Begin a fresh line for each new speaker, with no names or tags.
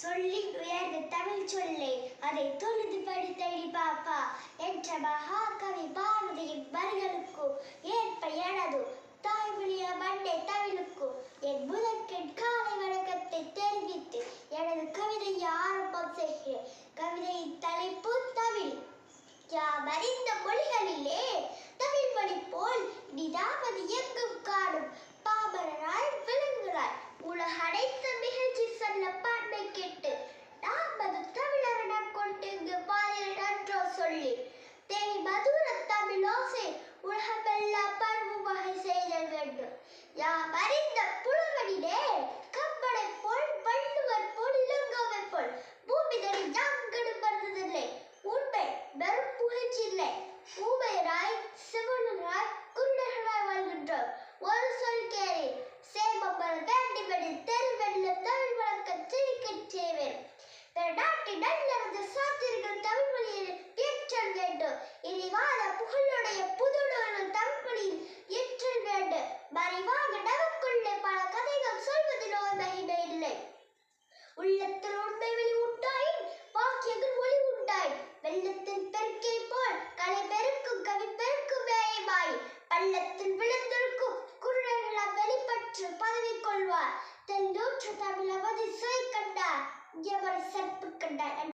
சொல்லின் உயர்ந்த தமிழ் சொல்லே அதை தொழுது படித்தடி பாப்பா என்ற மகாகவி பாரதியின் வரிகளுக்கு ஏற்ப எனது தாய்மொழிய மண்ணே தமிழுக்கு என் முதற்கண் காலை வணக்கத்தை தெரிவித்து எனது கவிதையை ஆரம்பம் செய்கிறேன். கவிதையின் தலைப்பு தமிழ். யாம் அறிந்த மொழிகளிலே தமிழ் மொழி போல் இனிதாவது எங்கும் காணும் பாமரராய் விளங்குகிறாய். உலக அனைத்து நிகழ்ச்சி சொல்ல பான்மை கேட்டு நமது தமிழர் கொண்டு இங்கு பாதில் நன்றோ சொல்லி தேவி மதுர தமிழோசை உலகமெல்லாம் பருவம் வகை செய்தல் வேண்டும். யாம் அறிந்த புலவனிலே கம்பனை போல் வள்ளுவர் போல் இளங்கோவை போல் பூமிதனை யாங்கடு மறந்ததில்லை. உண்மை வெறும் புகழ்ச்சியில்லை. ஊமையராய் சிவனராய் குருடர்களாய் வாழ்கின்றோம். ஒரு சொல் கேரி சேமம்பர வேண்டிபடி தெருவெல்ல தமிழ் வழக்க சிரிக்கச் செய்வேன். நாட்டின் நல்ல சாத்திரிகள்